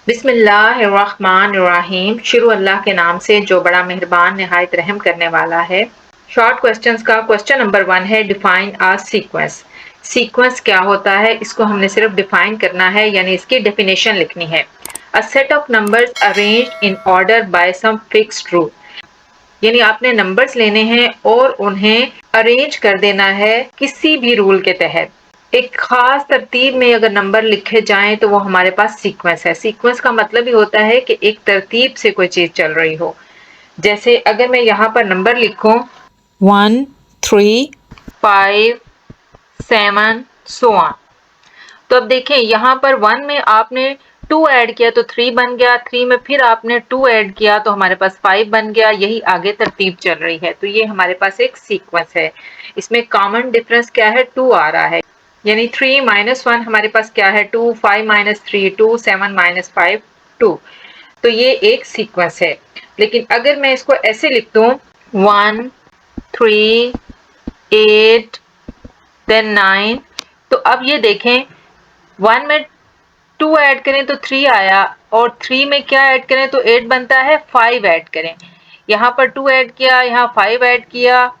बिस्मिल्लाहिर्रहमानिर्रहीम। शुरू अल्लाह के नाम से जो बड़ा मेहरबान निहायत रहम करने वाला है। शॉर्ट क्वेश्चंस का क्वेश्चन नंबर 1 है डिफाइन अ सीक्वेंस। सीक्वेंस क्या होता है, इसको हमने सिर्फ डिफाइन करना है, यानी इसकी डेफिनेशन लिखनी है। A set of numbers arranged in order by some fixed rule, यानी आपने नंबर्स लेने हैं और उन्हें अरेंज कर देना है किसी भी रूल के तहत। एक खास तरतीब में अगर नंबर लिखे जाएं तो वो हमारे पास सीक्वेंस है। सीक्वेंस का मतलब ही होता है कि एक तरतीब से कोई चीज चल रही हो। जैसे अगर मैं यहाँ पर नंबर लिखूं 1, 3, 5, 7 सो ऑन, तो अब देखें यहाँ पर 1 में आपने 2 ऐड किया तो 3 बन गया, 3 में फिर आपने 2 ऐड किया तो हमारे पास 5 बन गया। यही आगे तरतीब चल रही है, तो ये हमारे पास एक सीक्वेंस है। इसमें कॉमन डिफरेंस क्या है, 2 आ रहा है, यानी 3 - 1 हमारे पास क्या है 2, 5 - 3 2, 7 - 5 2। तो ये एक सीक्वेंस है। लेकिन अगर मैं इसको ऐसे लिख दूं 1, 3, 8 देन 9, तो अब ये देखें 1 में 2 ऐड करें तो 3 आया, और 3 में क्या ऐड करें तो 8 बनता है, 5 ऐड करें। यहाँ पर 2 ऐड किया, यहाँ 5 ऐड किया,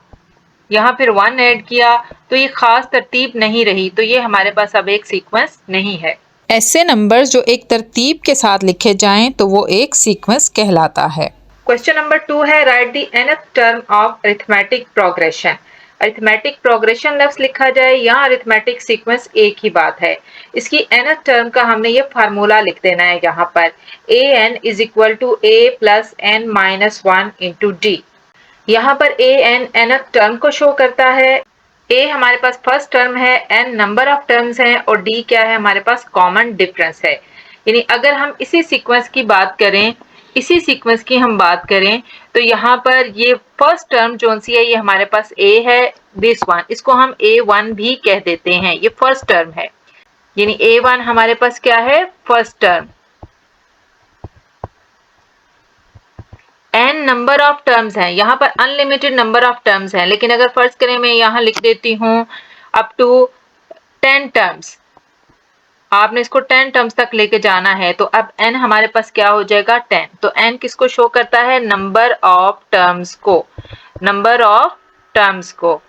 यहाँ फिर 1 ऐड किया, तो ये खास तरतीब नहीं रही, तो ये हमारे पास अब एक सीक्वेंस नहीं है। ऐसे नंबर्स जो एक तरतीब के साथ लिखे जाएं तो वो एक सीक्वेंस कहलाता है। क्वेश्चन नंबर 2 है write the nth term of arithmetic progression. Arithmetic progression लफ्ज लिखा जाए या अरिथमेटिक सीक्वेंस एक ही बात है। इसकी nth टर्म का हमने ये फार्मूला लिख देना है यहाँ पर, an is equal to a plus n minus 1 into D. यहाँ पर an nth टर्म को शो करता है, a हमारे पास फर्स्ट टर्म है, n नंबर ऑफ टर्म्स हैं, और d क्या है हमारे पास कॉमन डिफरेंस है। यानी अगर हम इसी सीक्वेंस की बात करें, तो यहाँ पर ये फर्स्ट टर्म जो सी है ये हमारे पास a है, दिस वन, इसको हम a1 भी कह देते हैं, ये फर्स्ट टर्म है। यानी a1 हमारे पास क्या है, first term. n number of terms हैं, यहाँ पर अनलिमिटेड नंबर ऑफ टर्म्स हैं, लेकिन अगर फर्ज करें मैं यहाँ लिख देती हूँ अप टू 10 टर्म्स, आपने इसको 10 टर्म्स तक लेके जाना है, तो अब n हमारे पास क्या हो जाएगा 10। तो n किसको शो करता है, नंबर ऑफ टर्म्स को, नंबर ऑफ टर्म्स को।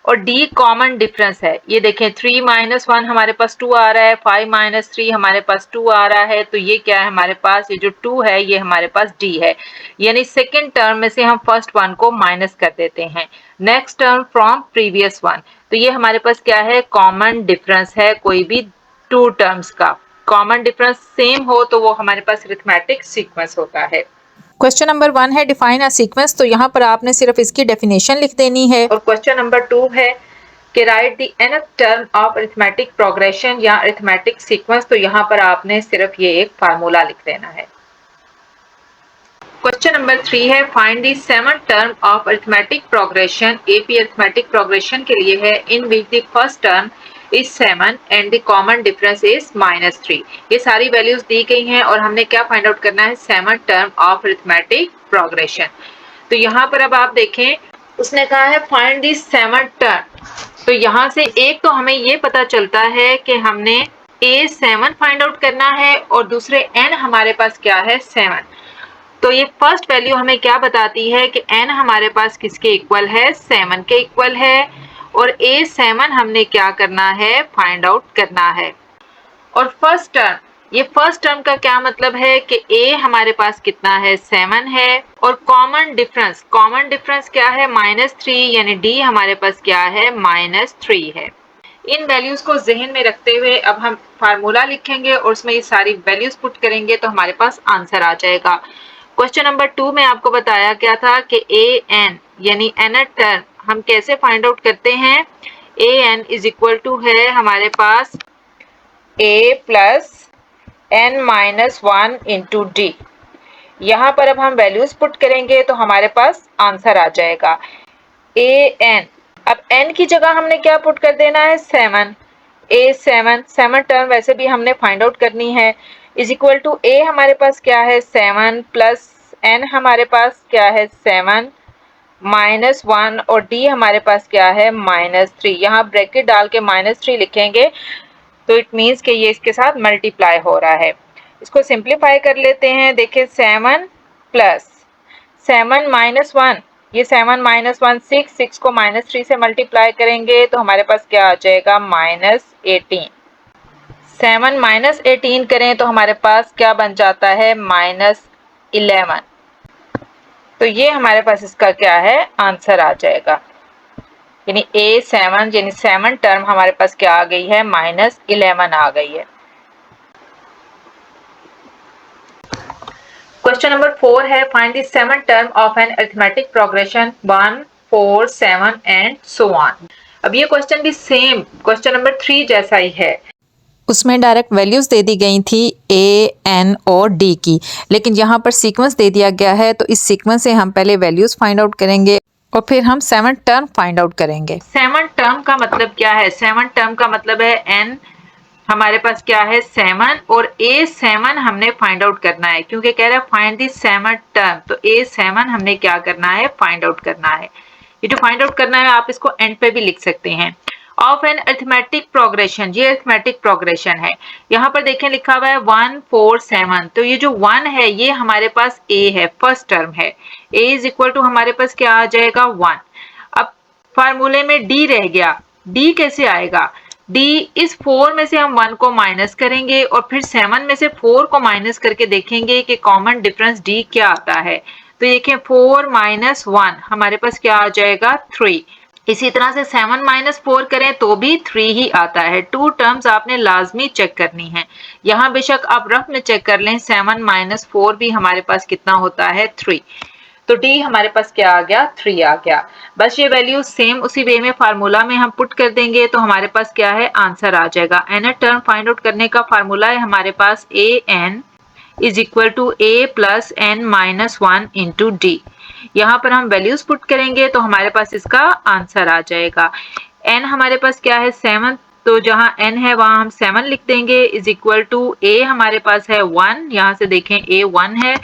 और d कॉमन डिफरेंस है, ये देखें 3 - 1 हमारे पास 2 आ रहा है, 5 - 3 हमारे पास 2 आ रहा है, तो ये क्या है हमारे पास, ये जो 2 है ये हमारे पास d है। यानी सेकेंड टर्म में से हम फर्स्ट वन को माइनस कर देते हैं, next term from previous one, तो ये हमारे पास क्या है, कॉमन डिफरेंस है कोई भी 2 टर्म्स का। कॉमन डिफरेंस सेम हो तो वो हमारे पास अरिथमेटिक सीक्वेंस होता है। क्वेश्चन नंबर 1 है डिफाइन अ सीक्वेंस, तो यहाँ पर आपने सिर्फ इसकी डेफिनेशन लिख देनी है। और क्वेश्चन नंबर 2 है कि right the nth term of arithmetic progression या अरिथमेटिक सीक्वेंस, तो यहाँ पर आपने सिर्फ ये एक फार्मूला लिख देना है। क्वेश्चन नंबर 3 है find the seventh term of arithmetic progression. AP arithmetic progression के लिए है in which the first term is 7 and the common difference is -3। ये सारी वैल्यूज दी गई हैं और हमने क्या फाइंड आउट करना है, seventh term of arithmetic progression. तो यहाँ पर अब आप देखें, उसने कहा है फाइंड द सेवंथ टर्म, तो यहाँ से एक तो हमें ये पता चलता है कि हमने a7 फाइंड आउट करना है और दूसरे n हमारे पास क्या है 7। तो ये फर्स्ट वैल्यू हमें क्या बताती है कि n हमारे पास किसके इक्वल है, 7 के इक्वल है, और a7 हमने क्या करना है, फाइंड आउट करना है। और फर्स्ट टर्म, ये फर्स्ट टर्म का क्या मतलब है कि a हमारे पास कितना है, 7 है, और कॉमन डिफरेंस क्या है, -3, यानी d हमारे पास क्या है, -3 है। इन वैल्यूज को जहन में रखते हुए अब हम फार्मूला लिखेंगे और उसमें ये सारी वैल्यूज पुट करेंगे तो हमारे पास आंसर आ जाएगा। क्वेश्चन नंबर 2 में आपको बताया गया था कि an यानी nth टर्म हम कैसे फाइंड आउट करते हैं। an इज इक्वल टू है हमारे पास a plus n minus 1 into D. यहाँ पर अब हम वैल्यूज पुट करेंगे तो हमारे पास आंसर आ जाएगा an। अब n की जगह हमने क्या पुट कर देना है, 7, a7 टर्म वैसे भी हमने फाइंड आउट करनी है, इज इक्वल टू a हमारे पास क्या है 7 प्लस n हमारे पास क्या है 7 -1 और d हमारे पास क्या है -3। यहाँ ब्रैकेट डाल के -3 लिखेंगे तो इट मीन्स कि ये इसके साथ मल्टीप्लाई हो रहा है। इसको सिंप्लीफाई कर लेते हैं। देखिए 7 प्लस 7 माइनस 1, ये 7 माइनस 1 6, 6 को -3 से मल्टीप्लाई करेंगे तो हमारे पास क्या आ जाएगा -18। 7 माइनस 18 करें तो हमारे पास क्या बन जाता है -11। तो ये हमारे पास इसका क्या है आंसर आ जाएगा, यानी A7 यानी 7 टर्म हमारे पास क्या आ गई है -11 आ गई है। क्वेश्चन नंबर 4 है find the 7 term of an arithmetic progression 1 4 7 and so on. अब ये क्वेश्चन भी सेम क्वेश्चन नंबर 3 जैसा ही है। उसमें डायरेक्ट वैल्यूज दे दी गई थी ए एन और डी की, लेकिन यहाँ पर सीक्वेंस दे दिया गया है तो इस सीक्वेंस से हम पहले वैल्यूज फाइंड आउट करेंगे और फिर हम 7 टर्म फाइंड आउट करेंगे। 7 टर्म का मतलब क्या है? 7 टर्म का मतलब है n हमारे पास क्या है 7 और A7 हमने फाइंड आउट करना है, क्योंकि कह रहा है फाइंड दी 7 टर्म, तो A7 हमने क्या करना है फाइंड आउट करना है। ये जो फाइंड आउट करना है आप इसको एंड पे भी लिख सकते हैं। ऑफ एन अरिथमेटिक प्रोग्रेशन, ये अरिथमेटिक प्रोग्रेशन है। यहाँ पर देखें लिखा हुआ है 1 4 7, तो ये जो 1 है ये हमारे पास A है, फर्स्ट टर्म है। A इज इक्वल टू हमारे पास क्या आ जाएगा 1। अब फार्मूले में D रह गया, D कैसे आएगा? D इस 4 में से हम 1 को माइनस करेंगे और फिर 7 में से 4 को माइनस करके देखेंगे कि कॉमन डिफरेंस D क्या आता है। तो देखें 4 माइनस 1 हमारे पास क्या आ जाएगा 3। इसी तरह से 7 माइनस 4 करें तो भी 3 ही आता है। 2 टर्म्स आपने लाजमी चेक करनी है। यहाँ बेशक आप रफ में चेक कर लें, 7 माइनस 4 भी हमारे पास कितना होता है 3। तो D हमारे पास क्या आ गया 3 आ गया। बस ये वैल्यू सेम उसी वे में फार्मूला में हम पुट कर देंगे तो हमारे पास क्या है आंसर आ जाएगा। nth टर्म फाइंड आउट करने का फार्मूला है हमारे पास an is equal to a plus n minus 1 into D. यहाँ पर हम वैल्यूज पुट करेंगे तो हमारे पास इसका आंसर आ जाएगा। n हमारे पास क्या है 7, तो जहाँ n है वहां हम 7 लिख देंगे इज इक्वल टू a हमारे पास है 1, यहाँ से देखें a 1 है,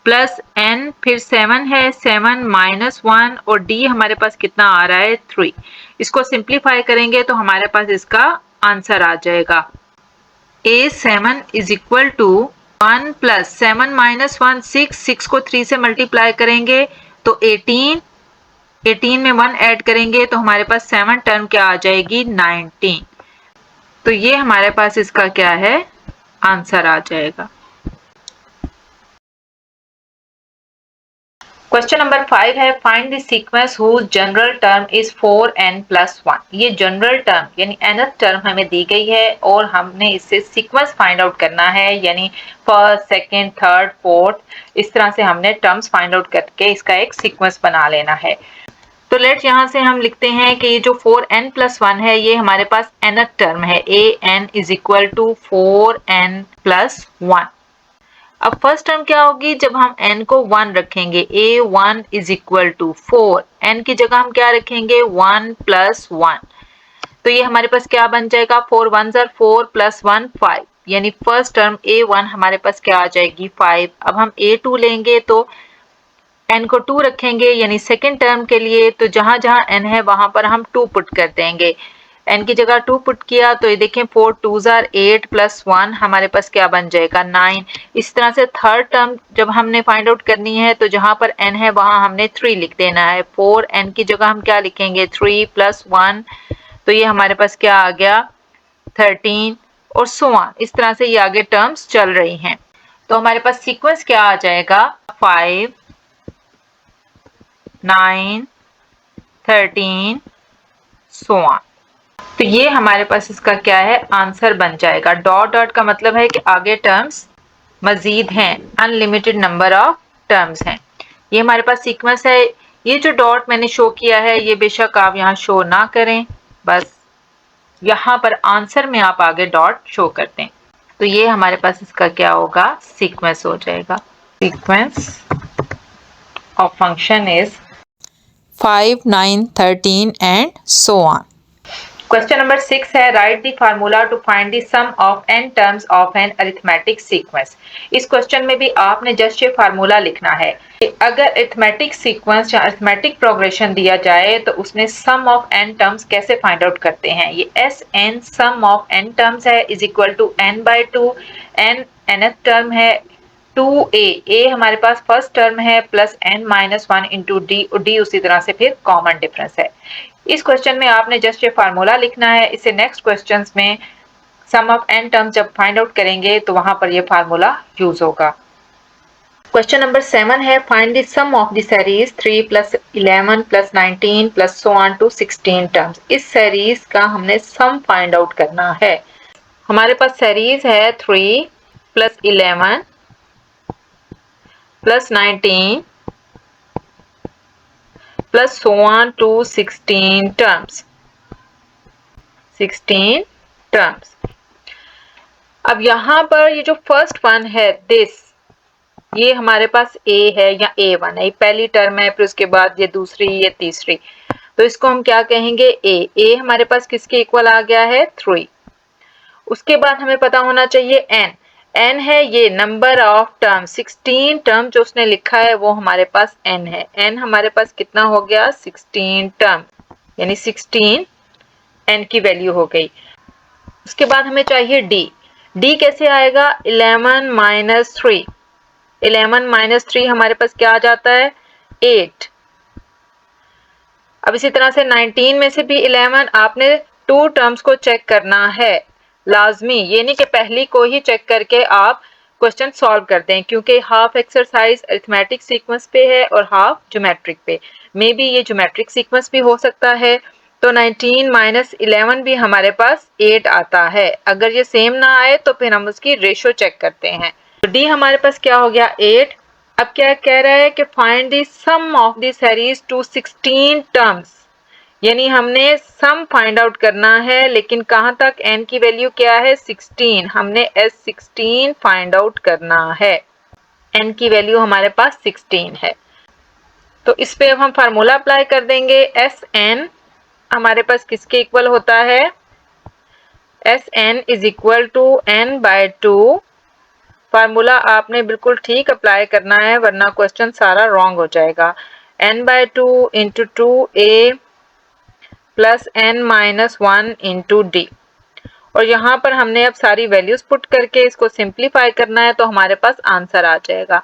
प्लस n फिर 7 है, 7 माइनस 1 और d हमारे पास कितना आ रहा है 3। इसको सिंप्लीफाई करेंगे तो हमारे पास इसका आंसर आ जाएगा A7 is equal to 1 plus 7 minus 1 6, 6 को 3 से मल्टीप्लाई करेंगे तो 18, 18 में 1 ऐड करेंगे तो हमारे पास 7 टर्म क्या आ जाएगी 19। तो ये हमारे पास इसका क्या है आंसर आ जाएगा। क्वेश्चन नंबर 5 है find the sequence whose general term is 4n plus 1। ये जनरल टर्म यानी nth टर्म हमें दी गई है और हमने इससे सीक्वेंस फाइंड आउट करना है, यानी फर्स्ट सेकंड थर्ड फोर्थ, इस तरह से हमने टर्म्स फाइंड आउट करके इसका एक सीक्वेंस बना लेना है। तो लेट्स यहाँ से हम लिखते हैं कि ये जो 4n प्लस 1 है ये हमारे पास nth टर्म है। an is equal to 4n plus 1। अब फर्स्ट टर्म क्या होगी जब हम n को 1 रखेंगे, a1 is equal to 4, n की जगह हम क्या रखेंगे 1 प्लस 1, तो ये हमारे पास क्या बन जाएगा 4 1 4 प्लस 1 5, यानी फर्स्ट टर्म a1 हमारे पास क्या आ जाएगी 5। अब हम a2 लेंगे तो n को 2 रखेंगे यानी सेकेंड टर्म के लिए, तो जहां जहां n है वहां पर हम 2 पुट कर देंगे। n की जगह 2 पुट किया तो ये देखें 4 2s are 8 प्लस 1 हमारे पास क्या बन जाएगा 9। इस तरह से थर्ड टर्म जब हमने फाइंड आउट करनी है तो जहां पर n है वहां हमने 3 लिख देना है। 4 n की जगह हम क्या लिखेंगे 3 प्लस 1, तो ये हमारे पास क्या आ गया 13 और सो ऑन। इस तरह से ये आगे टर्म्स चल रही हैं। तो हमारे पास सीक्वेंस क्या आ जाएगा 5 9 13 सो ऑन। तो ये हमारे पास इसका क्या है आंसर बन जाएगा। डॉट डॉट का मतलब है कि आगे टर्म्स मजीद हैं, अनलिमिटेड नंबर ऑफ टर्म्स हैं। ये हमारे पास सीक्वेंस है। ये जो डॉट मैंने शो किया है ये बेशक आप यहाँ शो ना करें, बस यहाँ पर आंसर में आप आगे डॉट शो कर दें। तो ये हमारे पास इसका क्या होगा सीक्वेंस हो जाएगा। Sequence of function is 5 9 13 and so on. Question number 6 है write the formula to find the sum of n terms of an arithmetic sequence. इस क्वेश्चन में भी आपने जस्ट ये फार्मूला लिखना है। अगर अरिथमेटिक सीक्वेंस या अरिथमेटिक प्रोग्रेशन दिया जाए तो उसमें सम ऑफ n टर्म्स कैसे फाइंड आउट करते हैं। ये Sn sum of n terms है is equal to n/2, n nth term है 2a, a हमारे पास फर्स्ट टर्म है प्लस n-1 इंटू d, और d उसी तरह से फिर कॉमन डिफरेंस है। इस क्वेश्चन में आपने जस्ट ये फार्मूला लिखना है। इसे नेक्स्ट क्वेश्चंस में सम ऑफ n टर्म जब फाइंड आउट करेंगे तो वहां पर ये फार्मूला यूज होगा। क्वेश्चन नंबर 7 है find the sum of the series 3 + 11 + 19 + so on to 16 terms. इस सीरीज का हमने सम फाइंड आउट करना है। हमारे पास सीरीज है 3 + 11 + 19 + so on to 16 terms. 16 terms. अब यहाँ पर ये जो फर्स्ट वन है दिस, ये हमारे पास a है या a1 है, ये पहली टर्म है, फिर उसके बाद ये दूसरी, ये तीसरी, तो इसको हम क्या कहेंगे a हमारे पास किसके इक्वल आ गया है 3। उसके बाद हमें पता होना चाहिए n है ये नंबर ऑफ टर्म, 16 टर्म जो उसने लिखा है वो हमारे पास n है। n हमारे पास कितना हो गया 16 टर्म, यानी 16 n की वैल्यू हो गई। उसके बाद हमें चाहिए d कैसे आएगा 11 - 3, 11 - 3 हमारे पास क्या आ जाता है 8। अब इसी तरह से 19 में से भी 11, आपने 2 टर्म्स को चेक करना है लाजमी, ये नहीं कि पहली को ही चेक करके आप क्वेश्चन सॉल्व करते हैं, क्योंकि हाफ एक्सरसाइज अरिथमेटिक सीक्वेंस पे है और हाफ ज्योमेट्रिक पे। मे बी ये ज्योमेट्रिक सीक्वेंस भी हो सकता है, तो 19 - 11 भी हमारे पास 8 आता है। अगर ये सेम ना आए तो फिर हम उसकी रेशो चेक करते हैं। तो डी हमारे पास क्या हो गया 8। अब क्या कह रहा है कि find the sum of the series to 16 terms, यानी हमने सम फाइंड आउट करना है, लेकिन कहां तक n की वैल्यू क्या है 16, हमने S16 फाइंड आउट करना है। n की वैल्यू हमारे पास 16 है, तो इस पे अब हम फार्मूला अप्लाई कर देंगे। Sn हमारे पास किसके इक्वल होता है Sn is equal to n/2। Formula आपने बिल्कुल ठीक अप्लाई करना है, वरना क्वेश्चन सारा रॉन्ग हो जाएगा। n/2 into 2a plus n-1 into D, और यहाँ पर हमने अब सारी वैल्यूज पुट करके इसको सिंप्लीफाई करना है, तो हमारे पास आंसर आ जाएगा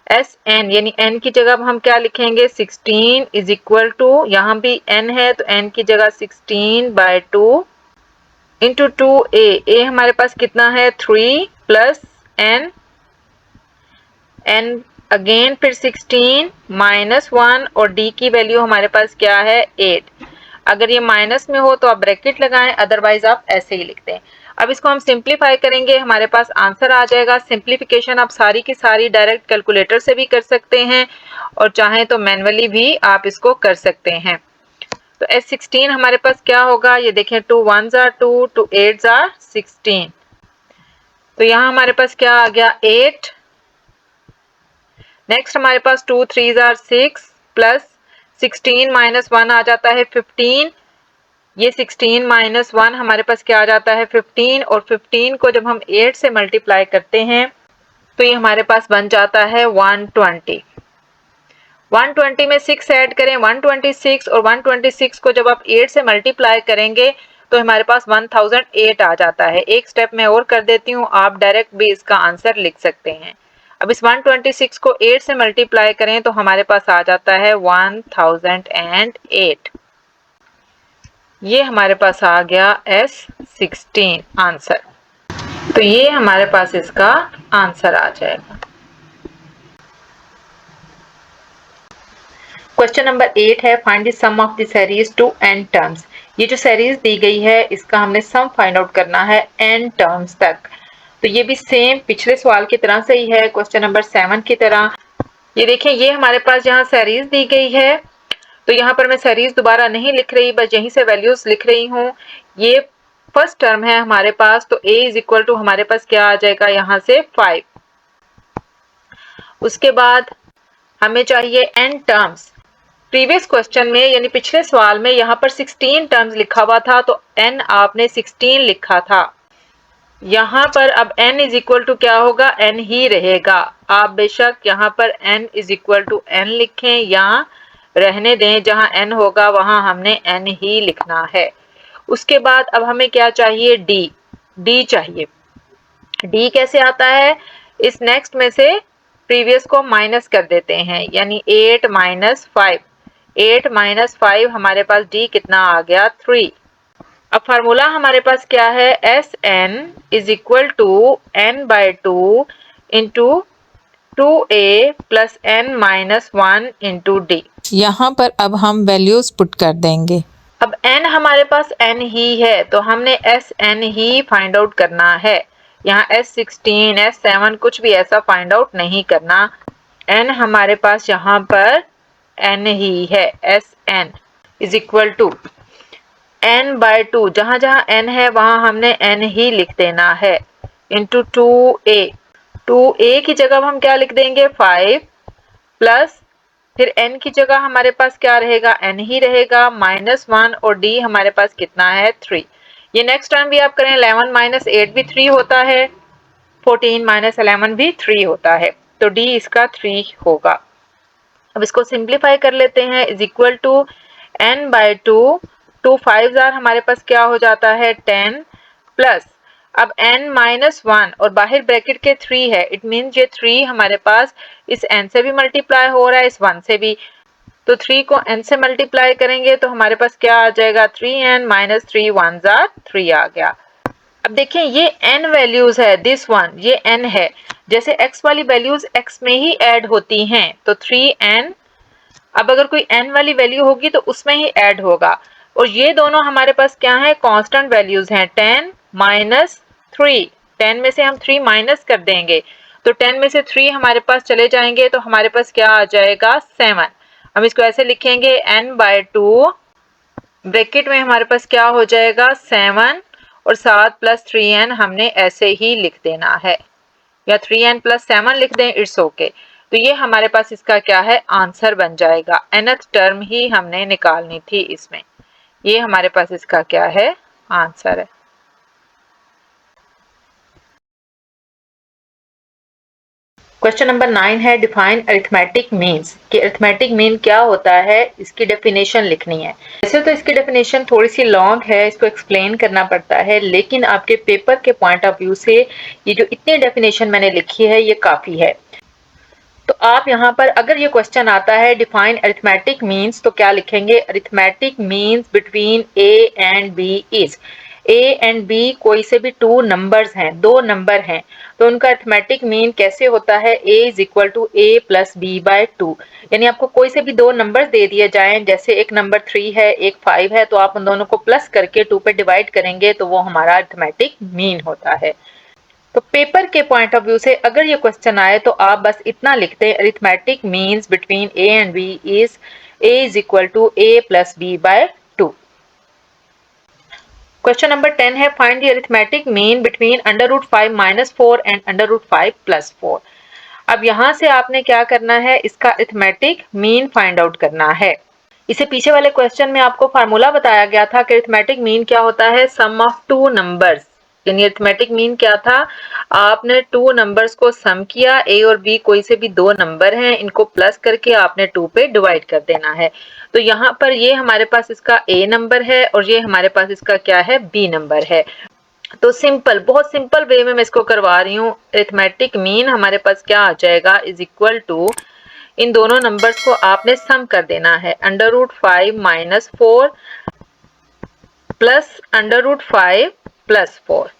Sn, यानी n की जगह हम क्या लिखेंगे 16 इज इक्वल टू, यहाँ भी n है तो n की जगह 16/2 इंटू 2a, हमारे पास कितना है 3 प्लस n अगेन फिर 16 -1, और d की वैल्यू हमारे पास क्या है 8। अगर ये माइनस में हो तो आप ब्रैकेट लगाएं, अदरवाइज आप ऐसे ही लिखते हैं। अब इसको हम सिंप्लीफाई करेंगे, हमारे पास आंसर आ जाएगा। सिंप्लीफिकेशन आप सारी की सारी डायरेक्ट कैलकुलेटर से भी कर सकते हैं, और चाहें तो मैन्युअली भी आप इसको कर सकते हैं। तो S16 हमारे पास क्या होगा, ये देखें 2 1s are 2, 2 8s are 16, तो यहाँ हमारे पास क्या आ गया 8। नेक्स्ट हमारे पास 2 3s are 6 प्लस 16 - 1 आ जाता है 15, ये 16 - 1 हमारे पास क्या आ जाता है 15, और 15 को जब हम 8 से मल्टीप्लाई करते हैं तो ये हमारे पास बन जाता है 120। 120 में 6 ऐड करें 126, और 126 को जब आप 8 से मल्टीप्लाई करेंगे तो हमारे पास 1008 आ जाता है। एक स्टेप मैं और कर देती हूँ, आप डायरेक्ट भी इसका आंसर लिख सकते हैं। अब इस 126 को 8 से मल्टीप्लाई करें तो हमारे पास आ जाता है 1008। ये हमारे पास आ गया S16 आंसर, तो ये हमारे पास इसका आंसर आ जाएगा। क्वेश्चन नंबर 8 है find the sum of the series to n terms. ये जो सीरीज दी गई है इसका हमने सम फाइंड आउट करना है n टर्म्स तक। तो ये भी सेम पिछले सवाल की तरह से ही है, क्वेश्चन नंबर 7 की तरह। ये देखें, ये हमारे पास यहाँ सीरीज दी गई है, तो यहाँ पर मैं सीरीज दोबारा नहीं लिख रही, बस यहीं से वैल्यूज लिख रही हूँ। ये फर्स्ट टर्म है हमारे पास, तो a इज इक्वल टू हमारे पास क्या आ जाएगा यहाँ से 5। उसके बाद हमें चाहिए n टर्म्स, प्रीवियस क्वेश्चन में यानी पिछले सवाल में यहाँ पर 16 टर्म्स लिखा हुआ था, तो n आपने 16 लिखा था। यहाँ पर अब n इज इक्वल टू क्या होगा, n ही रहेगा। आप बेशक यहाँ पर n is equal to n लिखें या रहने दें, जहाँ n होगा वहाँ हमने n ही लिखना है। उसके बाद अब हमें क्या चाहिए, d चाहिए। d कैसे आता है, इस नेक्स्ट में से प्रीवियस को माइनस कर देते हैं, यानी 8 माइनस 5, 8 माइनस 5 हमारे पास d कितना आ गया, 3। अब फार्मूला हमारे पास क्या है, S N is equal to n by 2 into 2a plus n minus 1 into D. यहाँ पर अब हम वैल्यूज पुट कर देंगे। अब n हमारे पास n ही है, तो हमने एस एन ही फाइंड आउट करना है। यहाँ S16 S7 कुछ भी ऐसा फाइंड आउट नहीं करना। n हमारे पास यहाँ पर n ही है। S N is equal to n by 2, जहां जहां n है वहां हमने n ही लिख देना है, इंटू 2a। 2a की जगह हम क्या लिख देंगे, 5 प्लस फिर n की जगह हमारे पास क्या रहेगा, n ही रहेगा, माइनस 1 और d हमारे पास कितना है, 3। ये नेक्स्ट टाइम भी आप करें, 11 माइनस 8 भी 3 होता है, 14 माइनस 11 भी 3 होता है, तो d इसका 3 होगा। अब इसको सिंप्लीफाई कर लेते हैं, is equal to n by 2, 2 5 हमारे पास क्या हो जाता है, 10 प्लस अब n माइनस 1 और बाहर ब्रैकेट के 3 है, इट मीन ये 3 हमारे पास इस n से भी मल्टीप्लाई हो रहा है, इस 1 से भी, तो 3 को n से मल्टीप्लाई करेंगे तो हमारे पास क्या आ जाएगा, 3n माइनस 3 1 3 आ गया। अब देखें ये n वैल्यूज है, दिस वन ये n है, जैसे x वाली वैल्यूज x में ही ऐड होती हैं, तो 3n, अब अगर कोई n वाली वैल्यू होगी तो उसमें ही ऐड होगा, और ये दोनों हमारे पास क्या है, कांस्टेंट वैल्यूज हैं, 10 माइनस 3, 10 में से हम 3 माइनस कर देंगे, तो 10 में से 3 हमारे पास चले जाएंगे, तो हमारे पास क्या आ जाएगा, 7। हम इसको ऐसे लिखेंगे, n बाय 2 ब्रैकेट में हमारे पास क्या हो जाएगा, 7 और 7 प्लस 3n हमने ऐसे ही लिख देना है, या 3n प्लस 7 लिख दें, इट्स ओके। तो ये हमारे पास इसका क्या है, आंसर बन जाएगा। nth टर्म ही हमने निकालनी थी इसमें, ये हमारे पास इसका क्या है, आंसर है। क्वेश्चन नंबर 9 है, डिफाइन अरिथमेटिक मीन्स, कि अरिथमेटिक मीन क्या होता है, इसकी डेफिनेशन लिखनी है। वैसे तो इसकी डेफिनेशन थोड़ी सी लॉन्ग है, इसको एक्सप्लेन करना पड़ता है, लेकिन आपके पेपर के पॉइंट ऑफ व्यू से ये जो इतनी डेफिनेशन मैंने लिखी है ये काफी है। तो आप यहाँ पर अगर ये क्वेश्चन आता है डिफाइन अरिथमेटिक मीन्स, तो क्या लिखेंगे, arithmetic means between a and b is, a and b कोई से भी 2 नंबर्स हैं, 2 नंबर हैं, तो उनका अरिथमेटिक मीन कैसे होता है, a is equal to a plus b by 2। यानी आपको कोई से भी 2 नंबर्स दे दिए जाएं, जैसे एक नंबर 3 है एक 5 है, तो आप उन दोनों को प्लस करके 2 पे डिवाइड करेंगे, तो वो हमारा अरिथमेटिक मीन होता है। तो पेपर के पॉइंट ऑफ व्यू से अगर ये क्वेश्चन आए तो आप बस इतना लिखते हैं, arithmetic means between a and b is a is equal to a plus b by 2। Question number 10 है, find the arithmetic mean between under root 5 minus 4 and under root 5 plus 4। अब यहाँ से आपने क्या करना है, इसका अरिथमेटिक मीन फाइंड आउट करना है। इसे पीछे वाले क्वेश्चन में आपको फार्मूला बताया गया था कि अरिथमेटिक मीन क्या होता है, सम ऑफ 2 नंबर्स। यानी अरिथमेटिक मीन क्या था, आपने 2 नंबर्स को सम किया, a और b कोई से भी 2 नंबर हैं, इनको प्लस करके आपने 2 पे डिवाइड कर देना है। तो यहाँ पर ये हमारे पास इसका a नंबर है और ये हमारे पास इसका क्या है, b नंबर है। तो सिंपल, बहुत सिंपल वे में मैं इसको करवा रही हूँ। अरिथमेटिक मीन हमारे पास क्या आ जाएगा, इज इक्वल टू, इन दोनों नंबर्स को आपने सम कर देना है, under root 5 minus 4 plus under root 5 plus 4।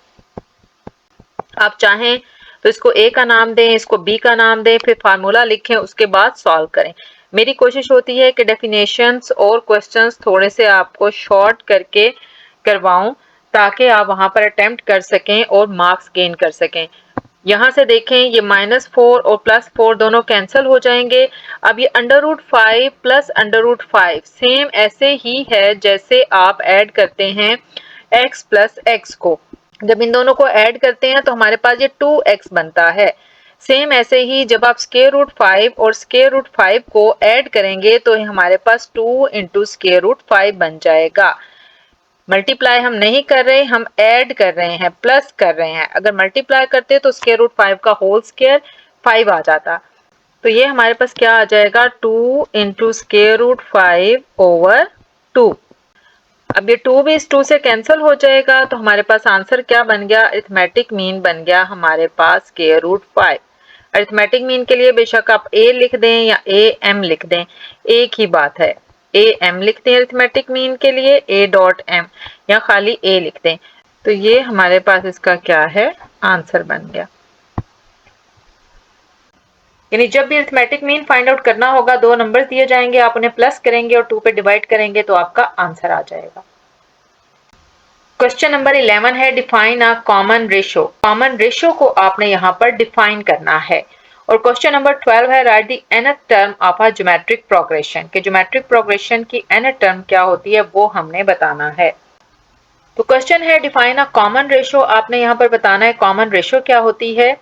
आप चाहें तो इसको a का नाम दें, इसको b का नाम दें, फिर फार्मूला लिखें, उसके बाद सॉल्व करें। मेरी कोशिश होती है कि डेफिनेशंस और क्वेश्चंस थोड़े से आपको शॉर्ट करके करवाऊं, ताकि आप वहां पर अटेम्प्ट कर सकें और मार्क्स गेन कर सकें। यहाँ से देखें, ये -4 और +4 दोनों कैंसिल हो जाएंगे। अब ये under root 5 plus under root 5 same ऐसे ही है जैसे आप ऐड करते हैं x प्लस x को। जब इन दोनों को ऐड करते हैं तो हमारे पास ये 2x बनता है। सेम ऐसे ही जब आप स्क्वायर रूट 5 और स्क्वायर रूट 5 को ऐड करेंगे तो हमारे पास 2 इंटू स्क्वायर रूट 5 बन जाएगा। मल्टीप्लाई हम नहीं कर रहे, हम ऐड कर रहे हैं, प्लस कर रहे हैं। अगर मल्टीप्लाई करते तो स्क्वायर रूट 5 का होल स्क्वायर 5 आ जाता। तो ये हमारे पास क्या आ जाएगा, 2 इंटू स्क्वायर रूट 5 ओवर 2। अब ये 2 भी इस 2 से कैंसिल हो जाएगा, तो हमारे पास आंसर क्या बन गया, अरिथमेटिक मीन बन गया हमारे पास स्क्वायर रूट 5। अरिथमेटिक मीन के लिए बेशक आप a लिख दें या am लिख दें, एक ही बात है। am लिखते हैं अरिथमेटिक मीन के लिए, a.m या खाली a लिख दें। तो ये हमारे पास इसका क्या है, आंसर बन गया। यानी जब भी अरिथमेटिक मीन फाइंड आउट करना होगा, दो नंबर्स दिए जाएंगे, आप उन्हें प्लस करेंगे और 2 पे डिवाइड करेंगे तो आपका आंसर आ जाएगा। क्वेश्चन नंबर 11 है, define a common ratio. Common ratio को आपने यहाँ पर डिफाइन करना है। और क्वेश्चन नंबर 12 है, write the nth term of a geometric progression. के ज्योमेट्रिक प्रोग्रेशन की nth टर्म क्या होती है वो हमने बताना है। तो क्वेश्चन है, डिफाइन अ कॉमन रेशो। आपने यहाँ पर बताना है कॉमन रेशो क्या होती है।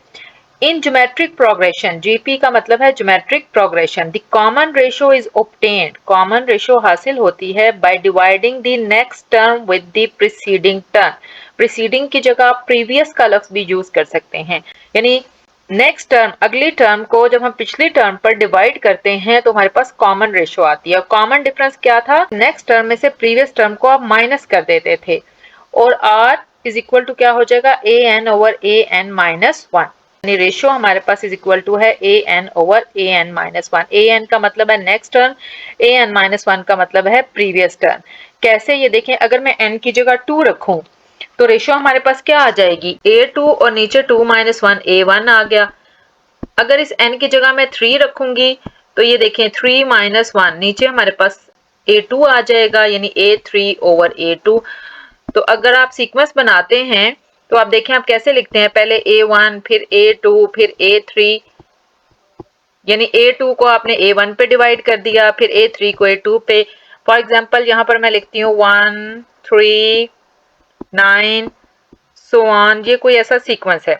इन ज्योमेट्रिक प्रोग्रेशन, जीपी का मतलब है geometric progression, the common ratio is obtained. Common ratio हासिल होती है by dividing the next term with the preceding term. Preceding की जगह आप प्रीवियस का लफ्ज भी यूज कर सकते हैं। यानी नेक्स्ट टर्म, अगली टर्म को जब हम पिछली टर्म पर डिवाइड करते हैं तो हमारे पास कॉमन रेशो आती है। कॉमन डिफरेंस क्या था, नेक्स्ट टर्म में से प्रीवियस टर्म को आप माइनस कर देते थे और r इज इक्वल टू क्या हो जाएगा, A N over A N minus 1। यानी रेशियो हमारे पास इज इक्वल टू है A N over A N minus 1। A N का मतलब है next term, A N minus 1 का मतलब है प्रीवियस टर्म। कैसे, ये देखें, अगर मैं n की जगह 2 रखूं तो रेशियो हमारे पास क्या आ जाएगी, a2 और नीचे 2 माइनस 1 a1 आ गया। अगर इस n की जगह मैं 3 रखूंगी तो ये देखें 3 माइनस 1, नीचे हमारे पास a2 आ जाएगा, यानी a3 ओवर a2। तो अगर आप सीक्वेंस बनाते हैं तो आप देखें आप कैसे लिखते हैं, पहले a1 फिर a2 फिर a3, यानी a2 को आपने a1 पे डिवाइड कर दिया, फिर a3 को a2 पे। फॉर एग्जांपल यहाँ पर मैं लिखती हूँ 1 3 9 सो ऑन, ये कोई ऐसा सीक्वेंस है।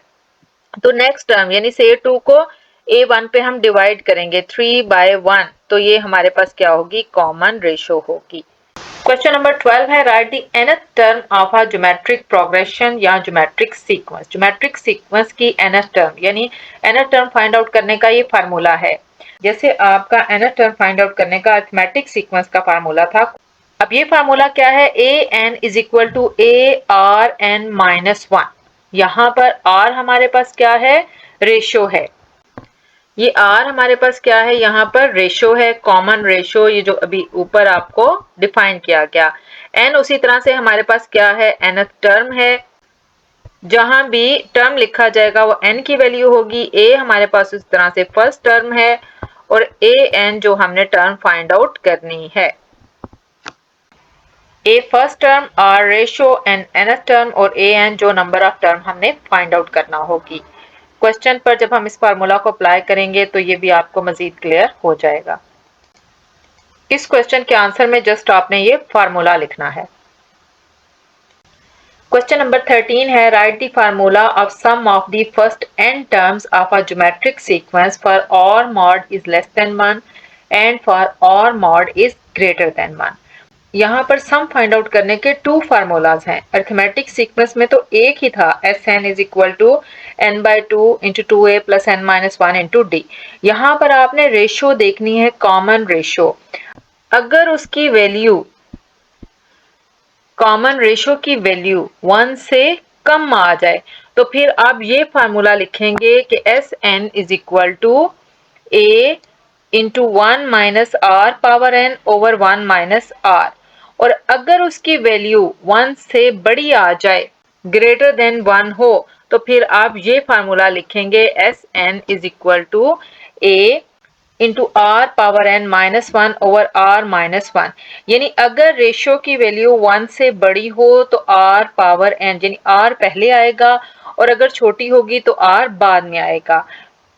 तो नेक्स्ट टर्म यानी से a2 को a1 पे हम डिवाइड करेंगे 3/1, तो ये हमारे पास क्या होगी, कॉमन रेशो होगी। क्वेश्चन नंबर 12 है, write the nth term of a geometric progression या ज्योमेट्रिक सीक्वेंस। ज्योमेट्रिक सीक्वेंस की nth टर्म यानी nth टर्म फाइंड आउट करने का ये फार्मूला है। जैसे आपका nth टर्म फाइंड आउट करने का अरिथमेटिक सीक्वेंस का फार्मूला था। अब ये फार्मूला क्या है, A N is equal to A R N minus 1। यहाँ पर r हमारे पास क्या है, रेशो है। ये r हमारे पास क्या है, यहाँ पर रेशो है, कॉमन रेशो, ये जो अभी ऊपर आपको डिफाइन किया गया। n उसी तरह से हमारे पास क्या है, nth टर्म है। जहां भी टर्म लिखा जाएगा वो n की वैल्यू होगी। a हमारे पास उस तरह से फर्स्ट टर्म है और a n जो हमने टर्म फाइंड आउट करनी है। a first term, r ratio, n nth term और a n जो नंबर ऑफ टर्म हमने फाइंड आउट करना होगी। क्वेश्चन पर जब हम इस फार्मूला को अप्लाई करेंगे तो ये भी आपको मजीद क्लियर हो जाएगा। इस क्वेश्चन के आंसर में जस्ट आपने ये फार्मूला लिखना है। क्वेश्चन नंबर 13 है, write the formula of sum of the first n terms of a geometric sequence for r mod is less than 1 and for r mod is greater than 1। यहाँ पर sum find out करने के 2 formulas हैं। Arithmetic sequence में तो एक ही था, S N is equal to N by 2 into 2a plus N minus 1 into D. यहाँ पर आपने रेशो देखनी है, कॉमन रेशो। अगर उसकी वैल्यू, कॉमन रेशो की वैल्यू 1 से कम आ जाए तो फिर आप ये फार्मूला लिखेंगे कि S N is equal to A into 1 minus R power N over 1 minus R. और अगर उसकी वैल्यू 1 से बड़ी आ जाए, ग्रेटर देन 1 हो, तो फिर आप ये फार्मूला लिखेंगे S N is equal to A into R power N minus 1 over R minus 1। यानी अगर रेशियो की वैल्यू 1 से बड़ी हो तो आर पावर एन, यानी आर पहले आएगा और अगर छोटी होगी तो आर बाद में आएगा।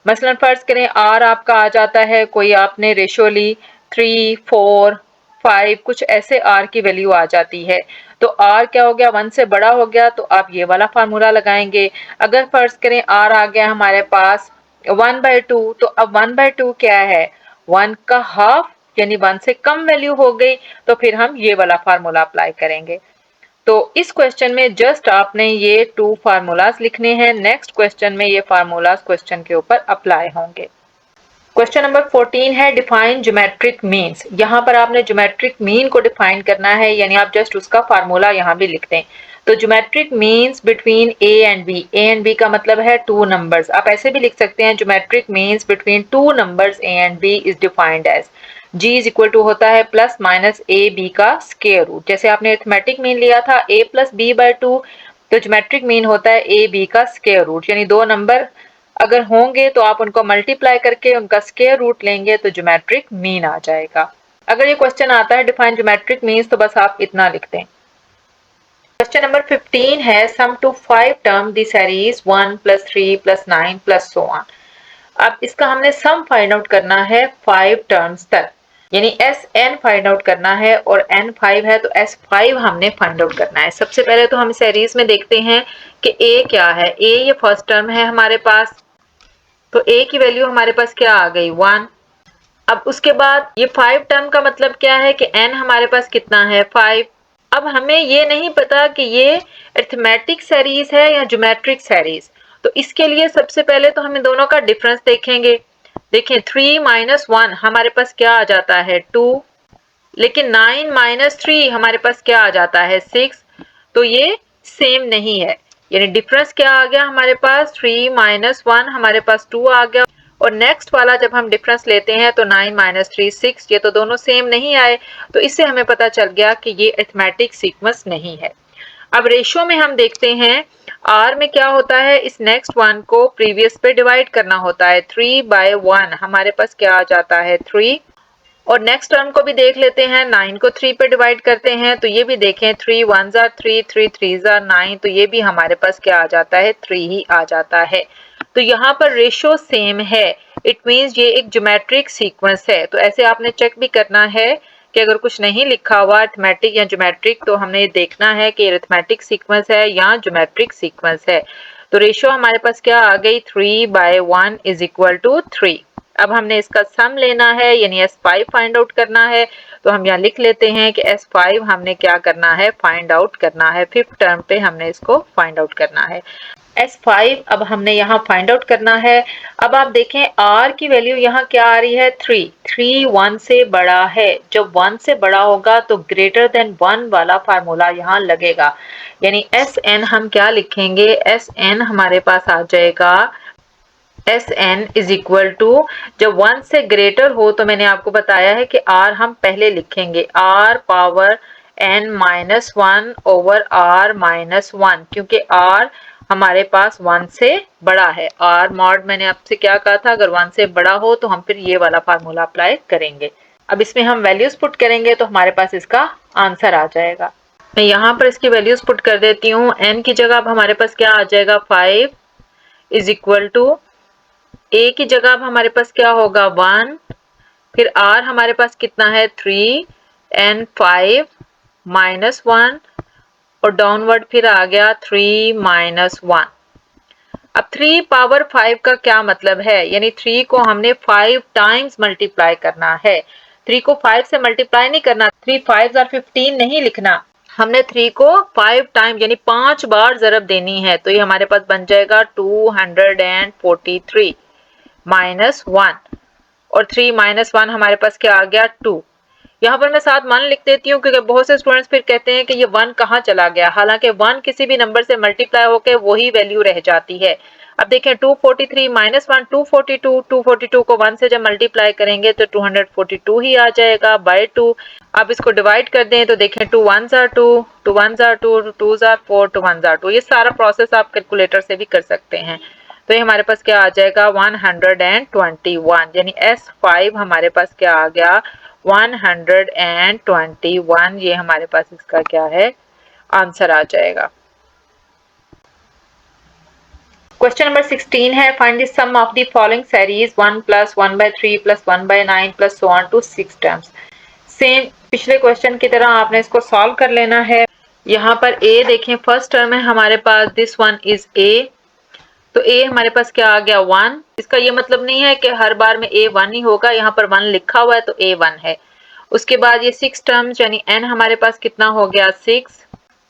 मसलन फर्ज करें आर आपका आ जाता है, कोई आपने रेशो ली 3 4 5, कुछ ऐसे आर की वैल्यू आ जाती है, तो आर क्या हो गया, 1 से बड़ा हो गया, तो आप ये वाला फार्मूला लगाएंगे। अगर फर्ज करें आर आ गया हमारे पास 1/2, तो अब 1/2 क्या है, 1 का हाफ यानी 1 से कम वैल्यू हो गई, तो फिर हम ये वाला फार्मूला अप्लाई करेंगे। तो इस क्वेश्चन में जस्ट आपने ये 2 फार्मूलाज लिखने हैं, नेक्स्ट क्वेश्चन में ये फार्मूलाज क्वेश्चन के ऊपर अप्लाई होंगे। क्वेश्चन नंबर 14 है डिफाइन ज्योमेट्रिक मीन्स। यहाँ पर आपने ज्योमेट्रिक मीन को डिफाइन करना है, यानी आप जस्ट उसका फार्मूला यहाँ भी लिख दें। तो geometric means between A and B, A and B का मतलब है 2 नंबर्स। आप ऐसे भी लिख सकते हैं geometric means between 2 numbers A and B is defined as G is equal to होता है प्लस माइनस ए बी का स्क्वायर रूट। जैसे आपने अरिथमेटिक मीन लिया था a प्लस बी बाय 2, तो ज्योमेट्रिक मीन होता है ए बी का स्क्वायर रूट, यानी 2 नंबर अगर होंगे तो आप उनको मल्टीप्लाई करके उनका स्क्वायर रूट लेंगे तो ज्योमेट्रिक मीन आ जाएगा। अगर ये क्वेश्चन आता है डिफाइन ज्योमेट्रिक मीन्स, तो बस आप इतना लिख दें। क्वेश्चन नंबर 15 है sum to 5 term the series 1 plus 3 plus 9 plus so on. अब इसका हमने सम फाइंड आउट करना है 5 टर्म्स तक, यानी Sn फाइंड आउट करना है, और n 5 है तो S5 हमने फाइंड आउट करना है। सबसे पहले तो हम सीरीज में देखते हैं कि a क्या है। a ये फर्स्ट टर्म है हमारे पास, तो a की वैल्यू हमारे पास क्या आ गई 1। अब उसके बाद ये 5 टर्म का मतलब क्या है कि n हमारे पास कितना है 5। अब हमें ये नहीं पता कि ये अरिथमेटिक सीरीज है या ज्योमेट्रिक सीरीज, तो इसके लिए सबसे पहले तो हम दोनों का डिफरेंस देखेंगे। देखें 3 माइनस 1 हमारे पास क्या आ जाता है 2, लेकिन 9 माइनस 3 हमारे पास क्या आ जाता है 6, तो ये सेम नहीं है, यानी डिफरेंस क्या आ गया हमारे पास 3 माइनस 1 हमारे पास 2 आ गया, और नेक्स्ट वाला जब हम डिफरेंस लेते हैं तो 9 माइनस 3 6, ये तो दोनों सेम नहीं आए, तो इससे हमें पता चल गया कि ये अरिथमेटिक सीक्वेंस नहीं है। अब रेशियो में हम देखते हैं R में क्या होता है, इस नेक्स्ट वन को प्रीवियस पे डिवाइड करना होता है, 3/1 हमारे पास क्या आ जाता है 3, और नेक्स्ट टर्म को भी देख लेते हैं, 9 को 3 पे डिवाइड करते हैं तो ये भी देखें 3 1s are 3, 3 3s are 9, तो ये भी हमारे पास क्या आ जाता है 3 ही आ जाता है। तो यहाँ पर रेशियो सेम है, इट मीन्स ये एक ज्योमेट्रिक सीक्वेंस है। तो ऐसे आपने चेक भी करना है कि अगर कुछ नहीं लिखा हुआ अरिथमेटिक या ज्योमेट्रिक, तो हमने ये देखना है कि अरिथमेटिक सीक्वेंस है या ज्योमेट्रिक सीक्वेंस है। तो रेशियो हमारे पास क्या आ गई 3/1 इज इक्वल टू 3। अब हमने इसका सम लेना है, यानी S5 फाइंड आउट करना है, तो हम यहाँ लिख लेते हैं कि S5 हमने क्या करना है फाइंड आउट करना है, 5th टर्म पे हमने इसको फाइंड आउट करना है। S5 अब हमने यहाँ फाइंड आउट करना है। अब आप देखें R की वैल्यू यहाँ क्या आ रही है 3, 3 1 से बड़ा है, जब 1 से बड़ा होगा तो ग्रेटर देन 1 वाला फार्मूला यहाँ लगेगा, यानी Sn हम क्या लिखेंगे, Sn हमारे पास आ जाएगा Sn इज इक्वल टू, जब 1 से ग्रेटर हो तो मैंने आपको बताया है कि R हम पहले लिखेंगे R power n minus 1 over R minus 1, क्योंकि R हमारे पास 1 से बड़ा है। R मॉड मैंने आपसे क्या कहा था, अगर 1 से बड़ा हो तो हम फिर ये वाला फार्मूला अप्लाई करेंगे। अब इसमें हम वैल्यूज पुट करेंगे तो हमारे पास इसका आंसर आ जाएगा। मैं यहाँ पर इसकी वैल्यूज पुट कर देती हूँ। n की जगह अब हमारे पास क्या आ जाएगा 5 इज इक्वल टू, a की जगह अब हमारे पास क्या होगा 1, फिर r हमारे पास कितना है 3 n 5 माइनस 1, और डाउनवर्ड फिर आ गया 3 माइनस 1। अब 3 पावर 5 का क्या मतलब है, यानी 3 को हमने 5 टाइम्स मल्टीप्लाई करना है। 3 को 5 से मल्टीप्लाई नहीं करना, 3 5s are 15 नहीं लिखना, हमने 3 को 5 टाइम यानी 5 बार ज़रब देनी है, तो ये हमारे पास बन जाएगा 243 माइनस 1, और 3 माइनस 1 हमारे पास क्या आ गया 2। यहाँ पर मैं साथ 1 लिख देती हूँ, क्योंकि बहुत से स्टूडेंट्स फिर कहते हैं कि ये 1 कहाँ चला गया, हालांकि 1 किसी भी नंबर से मल्टीप्लाई होकर वही वैल्यू रह जाती है। अब देखें 243 माइनस 1 242, 242 को 1 से जब मल्टीप्लाई करेंगे तो 242 ही आ जाएगा बाय 2। अब इसको डिवाइड कर दें तो देखें 2 1s are 2, 2 1s are 2, 2s are 4, 2 1s are 2। ये सारा प्रोसेस आप कैलकुलेटर से भी कर सकते हैं। तो ये हमारे पास क्या आ जाएगा 121, यानी S5 हमारे पास क्या आ गया 121, ये हमारे पास इसका क्या है आंसर आ जाएगा। क्वेश्चन नंबर 16 है find the sum of the following series 1 plus 1/3 plus 1/9 plus so on to 6 terms. Same पिछले क्वेश्चन की तरह आपने इसको सॉल्व कर लेना है। यहाँ पर a देखें फर्स्ट टर्म है हमारे पास, दिस वन इज a, तो a हमारे पास क्या आ गया 1। इसका ये मतलब नहीं है कि हर बार में a 1 ही होगा, यहाँ पर 1 लिखा हुआ है तो a 1 है। उसके बाद ये 6 टर्म्स यानी n हमारे पास कितना हो गया 6।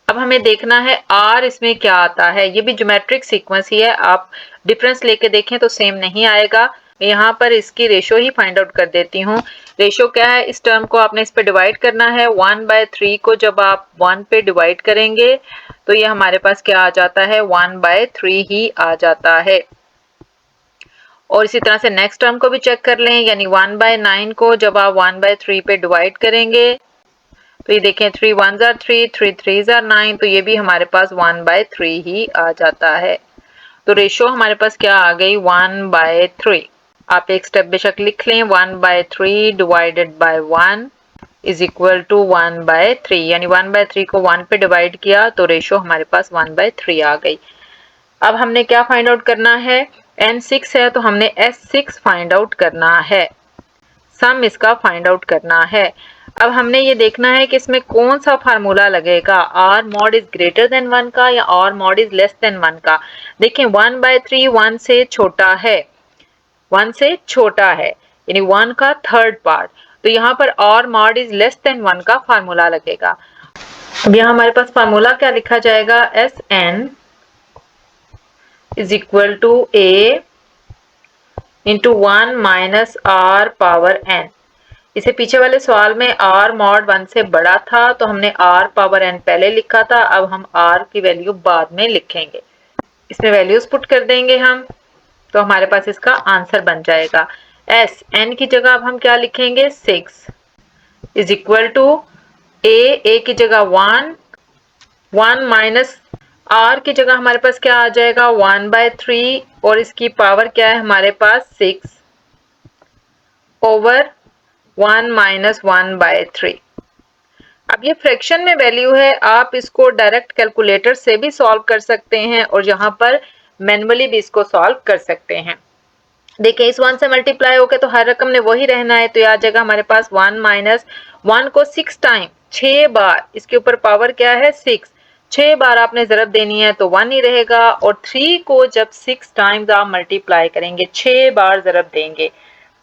अब हमें देखना है r इसमें क्या आता है। ये भी ज्योमेट्रिक सीक्वेंस ही है, आप डिफरेंस लेके देखें तो सेम नहीं आएगा। मैं यहाँ पर इसकी रेशो ही फाइंड आउट कर देती हूँ। रेशो क्या है, इस टर्म को आपने इस पे डिवाइड करना है। 1/3 को जब आप 1 पे डिवाइड करेंगे तो ये हमारे पास क्या आ जाता है 1/3 ही आ जाता है। और इसी तरह से नेक्स्ट टर्म को भी चेक कर लें, यानी 1/9 को जब आप 1/3 पे डिवाइड करेंगे तो ये देखें 3 1s are 3, 3 3s are 9, तो ये भी हमारे पास 1/3 ही आ जाता है। तो रेशो हमारे पास क्या आ गई 1/3। आप एक स्टेप बेशक लिख लें, 1/3 divided by 1 is equal to 1/3, यानी 1/3 को 1 पे डिवाइड किया तो रेशो हमारे पास 1/3 आ गई। अब हमने क्या फाइंड आउट करना है, n 6 है तो हमने s6 फाइंड आउट करना है, सम इसका फाइंड आउट करना है। अब हमने ये देखना है कि इसमें कौन सा फार्मूला लगेगा, r mod is greater than 1 का या r mod is less than 1 का। देखें 1/3 1 से छोटा है, 1 से छोटा है यानी 1 का थर्ड पार्ट, तो यहाँ पर r mod is less than 1 का फार्मूला लगेगा। अब यहाँ हमारे पास फार्मूला क्या लिखा जाएगा, Sn is equal to a into 1 minus r power n। इसे पीछे वाले सवाल में r mod 1 से बड़ा था तो हमने r पावर n पहले लिखा था, अब हम r की वैल्यू बाद में लिखेंगे। इसमें वैल्यूज पुट कर देंगे हम, तो हमारे पास इसका आंसर बन जाएगा s n की जगह अब हम क्या लिखेंगे 6 इज इक्वल टू a की जगह 1 माइनस r की जगह हमारे पास क्या आ जाएगा 1/3 और इसकी पावर क्या है हमारे पास 6 ओवर 1 माइनस 1/3। अब ये फ्रैक्शन में वैल्यू है, आप इसको डायरेक्ट कैलकुलेटर से भी सॉल्व कर सकते हैं और यहाँ पर मैन्युअली भी इसको सॉल्व कर सकते हैं। देखिए इस 1 से मल्टीप्लाई होकर तो हर रकम ने वही रहना है, तो यहाँ जगह हमारे पास 1 माइनस 1 को 6 टाइम 6 बार, इसके ऊपर पावर क्या है 6 बार आपने ज़रब देनी है तो 1 ही रहेगा। और 3 को जब 6 टाइम्स आप मल्टीप्लाई करेंगे 6 बार ज़रब देंगे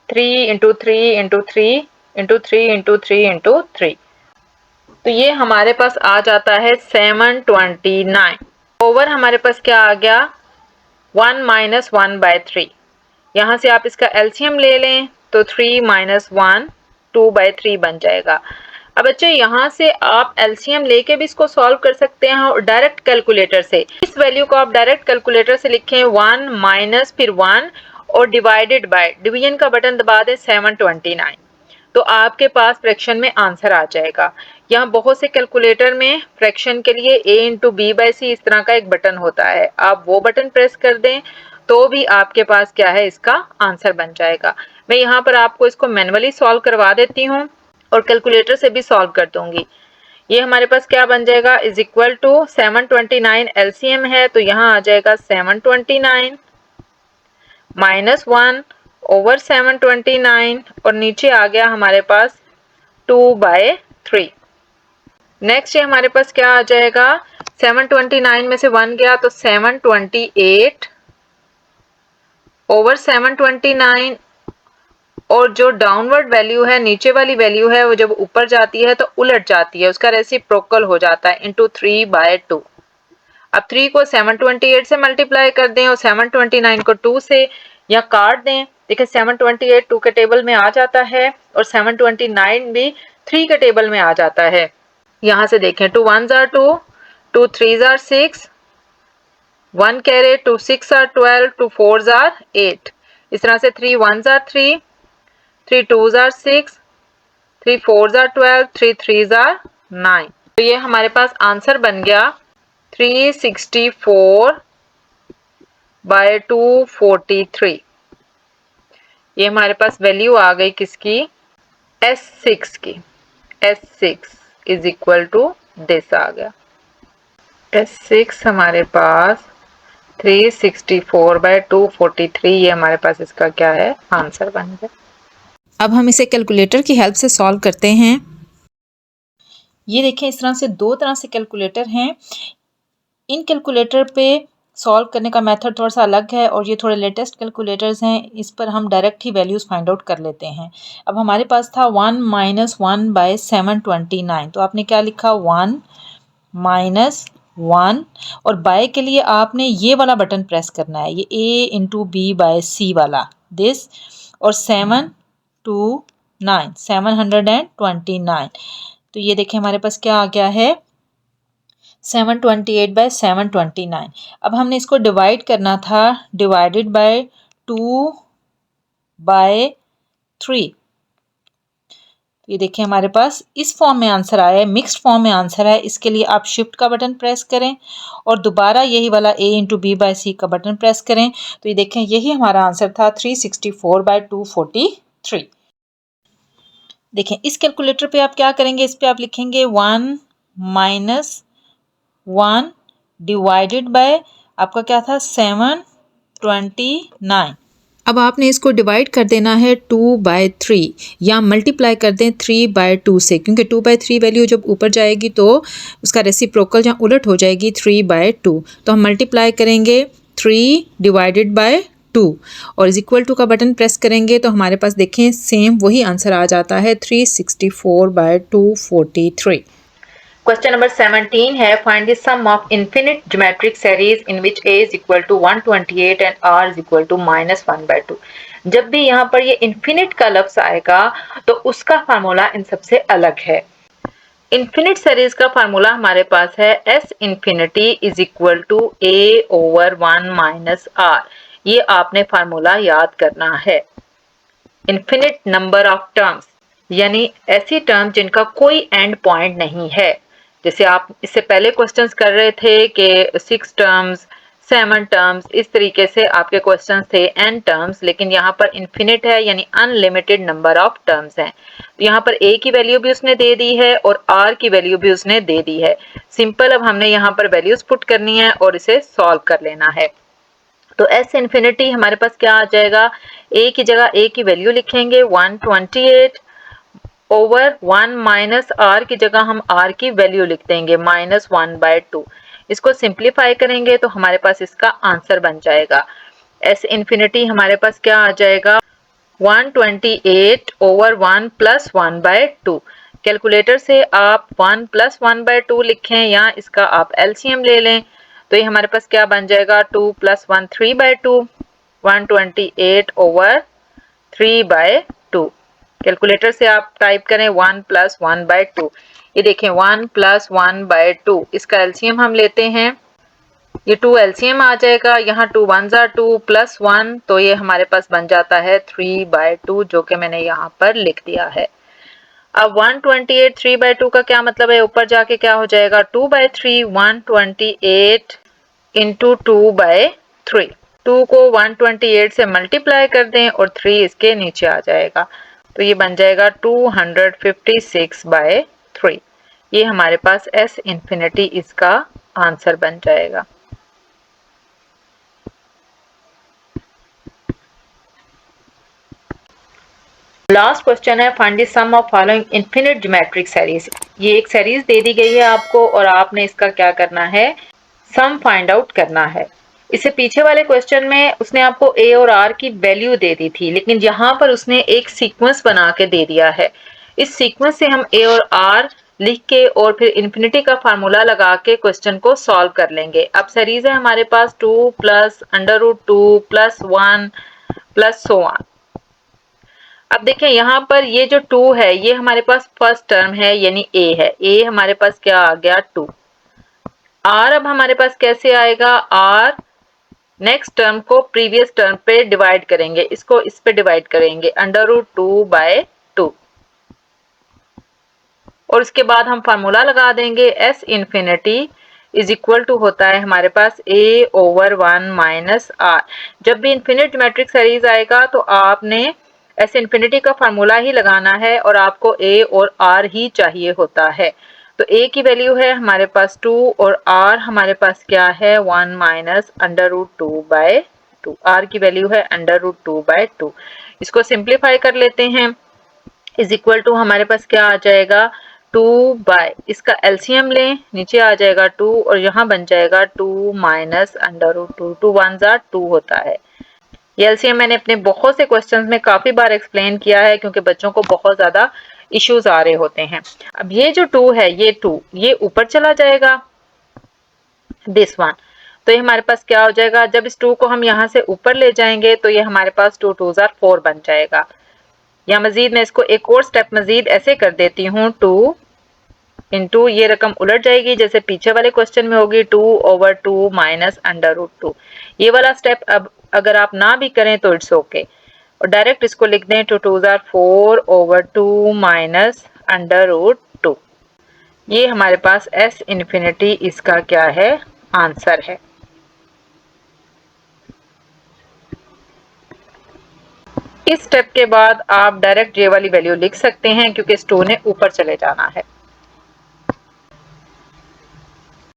3 into 3 into 3 into 3 into 3 into 3, तो ये हमारे पास आ जाता है 729 ओवर हमारे पास क्या आ गया 1 माइनस 1/3। यहाँ से आप इसका एलसीएम ले लें तो 3 माइनस 1 2/3 बन जाएगा। अब बच्चे यहाँ से आप एलसीएम लेके भी इसको सॉल्व कर सकते हैं और डायरेक्ट कैलकुलेटर से इस वैल्यू को आप डायरेक्ट कैलकुलेटर से लिखें 1 माइनस फिर 1 और डिवाइडेड बाय, डिवीजन का बटन दबा दें 729, तो आपके पास फ्रैक्शन में आंसर आ जाएगा। यहाँ बहुत से कैलकुलेटर में फ्रैक्शन के लिए a इंटू बी बाई सी इस तरह का एक बटन होता है, आप वो बटन प्रेस कर दें तो भी आपके पास क्या है इसका आंसर बन जाएगा। मैं यहाँ पर आपको इसको मैन्युअली सॉल्व करवा देती हूँ और कैलकुलेटर से भी सॉल्व कर दूंगी। ये हमारे पास क्या बन जाएगा इज इक्वल टू 729 एलसीएम है तो यहाँ आ जाएगा 729 माइनस 1 ओवर 729 और नीचे आ गया हमारे पास 2/3। नेक्स्ट ये हमारे पास क्या आ जाएगा 729 में से 1 गया तो 728 ओवर 729 और जो डाउनवर्ड वैल्यू है नीचे वाली वैल्यू है वो जब ऊपर जाती है तो उलट जाती है, उसका रेसिप्रोकल हो जाता है इंटू 3/2। अब 3 को 728 से मल्टीप्लाई कर दें और 729 को 2 से या काट दें। देखिए 728 2 के टेबल में आ जाता है और 729 भी 3 के टेबल में आ जाता है। यहाँ से देखें 2 1s are 2, 2 3s are 6, 1 Kaire 2 6 are 12, 2 4s are 8, इस तरह से 3 1s are 3, 3 2s are 6, 3 4s are 12, 3 3s are 9, तो ये हमारे पास आंसर बन गया 364/243। ये हमारे पास वैल्यू आ गई किसकी S6 की, S6 is equal to this आ गया। S6 हमारे पास 364/243, ये हमारे पास इसका क्या है आंसर बन गया। अब हम इसे कैलकुलेटर की हेल्प से सॉल्व करते हैं। ये देखें इस तरह से दो तरह से कैलकुलेटर हैं। इन कैलकुलेटर पे सॉल्व करने का मेथड थोड़ा सा अलग है और ये थोड़े लेटेस्ट कैलकुलेटर्स हैं, इस पर हम डायरेक्ट ही वैल्यूज़ फाइंड आउट कर लेते हैं। अब हमारे पास था 1 - 1 / 729, तो आपने क्या लिखा 1 - 1 और बाय के लिए आपने ये वाला बटन प्रेस करना है, ये A × B/C वाला दिस, और 7 2 9 729। तो ये देखें हमारे पास क्या आ गया है 728/729। अब हमने इसको डिवाइड करना था, डिवाइडेड बाय 2/3। ये देखिए हमारे पास इस फॉर्म में आंसर आया है, मिक्स्ड फॉर्म में आंसर है। इसके लिए आप शिफ्ट का बटन प्रेस करें और दोबारा यही वाला A × B/C का बटन प्रेस करें। तो ये देखें यही हमारा आंसर था 364/243। देखें इस कैलकुलेटर पे आप क्या करेंगे, इस पे आप लिखेंगे 1 - 1 डिवाइडेड बाय आपका क्या था 729। अब आपने इसको डिवाइड कर देना है 2/3 या मल्टीप्लाई कर दें 3/2 से, क्योंकि 2/3 वैल्यू जब ऊपर जाएगी तो उसका रेसिप्रोकल या उलट हो जाएगी 3/2। तो हम मल्टीप्लाई करेंगे 3 डिवाइडेड बाय 2 और इज इक्वल टू का बटन प्रेस करेंगे तो हमारे पास देखें सेम वही आंसर आ जाता है 364/243। क्वेश्चन नंबर 17 है find the sum of infinite geometric series in which a is equal to 128 and r is equal to -1/2। जब भी यहाँ पर ये इनफिनिट का लफ्ज आएगा तो उसका फार्मूला इन सबसे अलग है। इनफिनिट सीरीज का फार्मूला हमारे पास है s infinity is equal to a/1 - r। ये आपने फार्मूला याद करना है। इनफिनिट नंबर ऑफ टर्म्स यानी ऐसी टर्म जिनका कोई एंड पॉइंट नहीं है। जैसे आप इससे पहले क्वेश्चंस कर रहे थे कि 6 टर्म्स 7 टर्म्स, इस तरीके से आपके क्वेश्चंस थे n टर्म्स, लेकिन यहाँ पर इनफिनिट है यानी अनलिमिटेड नंबर ऑफ टर्म्स हैं। यहाँ पर a की वैल्यू भी उसने दे दी है और r की वैल्यू भी उसने दे दी है। सिंपल अब हमने यहाँ पर वैल्यूज पुट करनी है और इसे सॉल्व कर लेना है। तो s इन्फिनिटी हमारे पास क्या आ जाएगा, a की जगह a की वैल्यू लिखेंगे 128 ओवर 1 माइनस r की जगह हम r की वैल्यू लिख देंगे -1/2। इसको सिंप्लीफाई करेंगे तो हमारे पास इसका आंसर बन जाएगा। s इन्फिनिटी हमारे पास क्या आ जाएगा 128 ओवर 1 + 1/2। कैलकुलेटर से आप 1 + 1/2 लिखें या इसका आप एलसीएम ले लें तो ये हमारे पास क्या बन जाएगा 2 + 1 3/2 128 ओवर 3/2। कैलकुलेटर से आप टाइप करें 1 + 1/2। ये देखें 1 + 1/2, इसका एलसीएम हम लेते हैं, ये 2 एलसीएम आ जाएगा, यहाँ 2 1s are 2 + 1 तो ये हमारे पास बन जाता है 3/2 जो कि मैंने यहाँ पर लिख दिया है। अब 128 3/2 का क्या मतलब है, ऊपर जाके क्या हो जाएगा 2/3 128 × 2/3। 2 को 128 से मल्टीप्लाई कर दें और 3 इसके नीचे आ जाएगा तो ये बन जाएगा 256/3। ये हमारे पास s इन्फिनिटी इसका आंसर बन जाएगा। लास्ट क्वेश्चन है find the sum of following infinite geometric series. ये एक सीरीज दे दी गई है आपको और आपने इसका क्या करना है, सम फाइंड आउट करना है। इससे पीछे वाले क्वेश्चन में उसने आपको a और r की वैल्यू दे दी थी, लेकिन यहाँ पर उसने एक सीक्वेंस बना के दे दिया है। इस सीक्वेंस से हम a और r लिख के और फिर इन्फिनिटी का फार्मूला लगा के क्वेश्चन को सॉल्व कर लेंगे। अब सीरीज है हमारे पास 2 + √2 + 1 + so on। अब देखें यहाँ पर ये जो 2 है ये हमारे पास फर्स्ट टर्म है यानी a है, a हमारे पास क्या आ गया 2। r अब हमारे पास कैसे आएगा, r नेक्स्ट टर्म को प्रीवियस टर्म पे डिवाइड करेंगे, इसको इस पे डिवाइड करेंगे √2/2 और उसके बाद हम फार्मूला लगा देंगे s infinity is equal to होता है हमारे पास a/1 - r। जब भी इन्फिनिट ज्योमेट्रिक सीरीज आएगा तो आपने s इन्फिनिटी का फार्मूला ही लगाना है और आपको a और r ही चाहिए होता है। तो a की वैल्यू है हमारे पास 2 और r हमारे पास क्या है 1 - √2/2। r की वैल्यू है √2/2। इसको सिंप्लीफाई कर लेते हैं, इज इक्वल टू हमारे पास क्या आ जाएगा 2 बाय इसका एलसीएम लें, नीचे आ जाएगा 2 और यहाँ बन जाएगा 2 माइनस अंडर रूट 2, 2 1 ज़ा 2 होता है। ये एलसीएम मैंने अपने बहुत से क्वेश्चंस में काफी बार एक्सप्लेन किया है क्योंकि बच्चों को बहुत ज्यादा इश्यूज आ रहे होते हैं। अब ये जो 2 है, ये 2 ये ऊपर चला जाएगा दिस वन, तो ये हमारे पास क्या हो जाएगा, जब इस 2 को हम यहाँ से ऊपर ले जाएंगे तो ये हमारे पास 2 2 ज़ा 4 बन जाएगा। या मजीद मैं इसको एक और स्टेप मजीद ऐसे कर देती हूँ, 2 इंटू ये रकम उलट जाएगी जैसे पीछे वाले क्वेश्चन में होगी 2 ओवर 2 माइनस अंडर रूट 2। ये वाला स्टेप अब अगर आप ना भी करें तो इट्स ओके और डायरेक्ट इसको लिख दें 2 2 ज़ा 4 ओवर 2 माइनस अंडर रूट 2। ये हमारे पास एस इन्फिनिटी इसका क्या है, आंसर है। इस स्टेप के बाद आप डायरेक्ट ये वाली वैल्यू लिख सकते हैं क्योंकि इस 2 ने ऊपर चले जाना है।